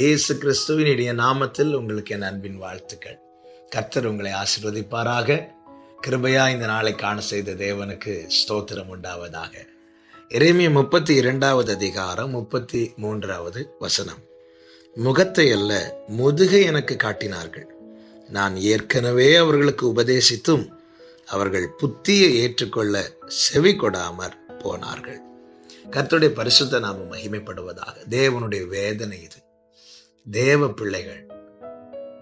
இயேசு கிறிஸ்துவின் இனிய நாமத்தில் உங்களுக்கு என் அன்பின் வாழ்த்துக்கள். கர்த்தர் உங்களை ஆசீர்வதிப்பாராக. கிருபையா இந்த நாளை காண செய்த தேவனுக்கு ஸ்தோத்திரம் உண்டாவதாக. எரேமியா 32வது அதிகாரம் 33வது வசனம். முகத்தை அல்ல முதுகை எனக்கு காட்டினார்கள். நான் ஏற்கனவே அவர்களுக்கு உபதேசித்தும் அவர்கள் புத்தியை ஏற்றுக்கொள்ள செவி கொடாமற் போனார்கள். கர்த்தருடைய பரிசுத்த நாமம் மகிமைப்படுவதாக. தேவனுடைய வேதனை இது. தேவ பிள்ளைகள்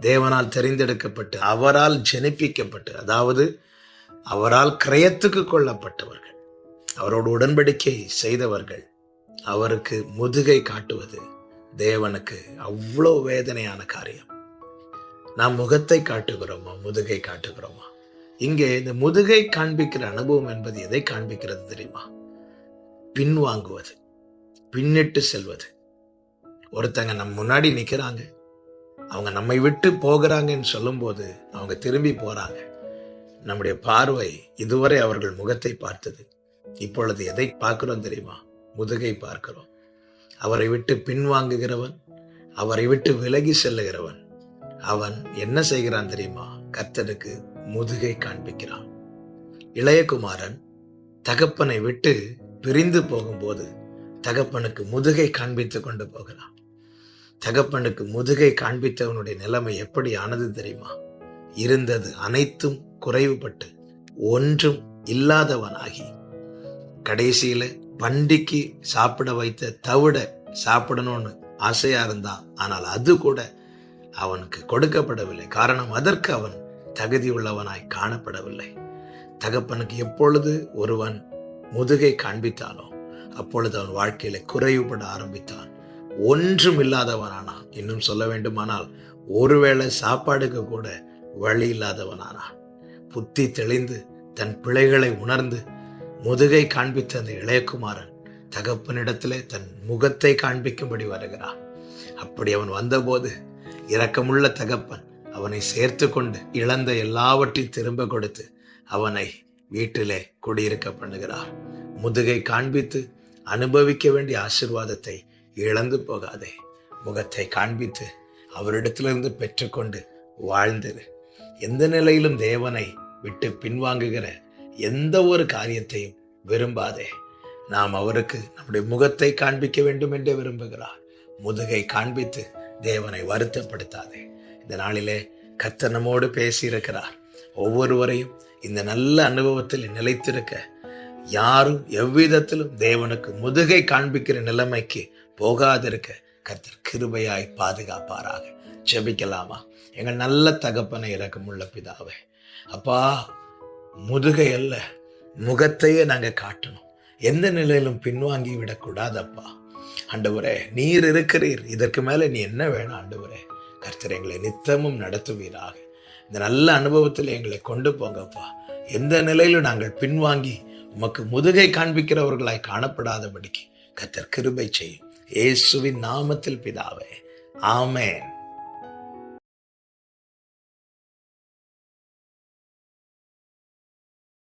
தேவனால் தெரிந்தெடுக்கப்பட்டு அவரால் ஜெனிப்பிக்கப்பட்டு, அதாவது அவரால் கிரயத்துக்கு கொள்ளப்பட்டவர்கள், அவரோடு உடன்படிக்கை செய்தவர்கள், அவருக்கு முதுகை காட்டுவது தேவனுக்கு அவ்வளோ வேதனையான காரியம். நாம் முகத்தை காட்டுகிறோமா, முதுகை காட்டுகிறோமா? இங்கே இந்த முதுகை காண்பிக்கிற அனுபவம் என்பது எதை காண்பிக்கிறது தெரியுமா? பின்வாங்குவது, பின்னிட்டு செல்வது. ஒருத்தங்க நம்ம முன்னாடி நிற்கிறாங்க, அவங்க நம்மை விட்டு போகிறாங்கன்னு சொல்லும்போது அவங்க திரும்பி போறாங்க. நம்முடைய பார்வை இதுவரை அவர்கள் முகத்தை பார்த்தது, இப்பொழுது எதை பார்க்கிறோம் தெரியுமா? முதுகை பார்க்கிறோம். அவரை விட்டு பின்வாங்குகிறவன், அவரை விட்டு விலகி செல்லுகிறவன், அவன் என்ன செய்கிறான் தெரியுமா? கர்த்தருக்கு முதுகை காண்பிக்கிறான். இளையகுமாரன் தகப்பனை விட்டு பிரிந்து போகும்போது தகப்பனுக்கு முதுகை காண்பித்து கொண்டு போகிறான். தகப்பனுக்கு முதுகை காண்பித்தவனுடைய நிலைமை எப்படி ஆனது தெரியுமா? இருந்தது அனைத்தும் குறைவுபட்டு ஒன்றும் இல்லாதவனாகி, கடைசியில பண்டிக்கு சாப்பிட வைத்த தவிட சாப்பிடணும்னு ஆசையா இருந்தான். ஆனால் அது கூட அவனுக்கு கொடுக்கப்படவில்லை. காரணம், அதற்கு அவன் தகுதியுள்ளவனாய் காணப்படவில்லை. தகப்பனுக்கு எப்பொழுது ஒருவன் முதுகை காண்பித்தானோ அப்பொழுது அவன் வாழ்க்கையில குறைவுபட ஆரம்பித்தான். ஒன்றும் இல்லாதவனானான். இன்னும் சொல்ல வேண்டுமானால் ஒருவேளை சாப்பாடுக்கு கூட வழி இல்லாதவனானான். புத்தி தெளிந்து தன் பிழைகளை உணர்ந்து முதுகை காண்பித்த அந்த இளையகுமாரன் தகப்பனிடத்திலே தன் முகத்தை காண்பிக்கும்படி வருகிறான். அப்படி அவன் வந்தபோது இரக்கமுள்ள தகப்பன் அவனை சேர்த்து கொண்டு இழந்த எல்லாவற்றையும் திரும்ப கொடுத்து அவனை வீட்டிலே குடியிருக்க பண்ணுகிறார். முதுகை காண்பித்து அனுபவிக்க வேண்டிய ஆசீர்வாதத்தை இழந்து போகாதே. முகத்தை காண்பித்து அவரிடத்திலிருந்து பெற்றுக்கொண்டு வாழ்ந்திரு. எந்த நிலையிலும் தேவனை விட்டு பின்வாங்குகிற எந்த ஒரு காரியத்தையும் விரும்பாதே. நாம் அவருக்கு நம்முடைய முகத்தை காண்பிக்க வேண்டும் என்று விரும்புகிறார். முதுகை காண்பித்து தேவனை வருத்தப்படுத்தாதே. இந்த நாளிலே கர்த்தர் நம்மோடு பேசியிருக்கிறார். ஒவ்வொருவரையும் இந்த நல்ல அனுபவத்தில் நிலைத்திருக்க, யாரும் எவ்விதத்திலும் தேவனுக்கு முதுகை காண்பிக்கிற நிலைமைக்கு போகாதிருக்க கர்த்தர் கிருபையாய் பாதுகாப்பாராக. ஜெபிக்கலாமா? எங்கள் நல்ல தகப்பனை இரக்கமுள்ள பிதாவே, அப்பா, முதுகை அல்ல முகத்தையே நாங்க காட்டணும். எந்த நிலையிலும் பின்வாங்கி விடக்கூடாதப்பா. ஆண்டவரே, நீர் இருக்கிறீர், இதற்கு மேல நீ என்ன வேணும் ஆண்டவரே? கர்த்தர் எங்களை நித்தமும் நடத்துவீராக. இந்த நல்ல அனுபவத்தில் எங்களை கொண்டு போங்கப்பா. எந்த நிலையிலும் நாங்கள் பின்வாங்கி உமக்கு முதுகை காண்பிக்கிறவர்களாய் காணப்படாதபடிக்கு கர்த்தர் கிருபை செய்யும். இயேசுவின் நாமத்தில் பிதாவே, ஆமென்.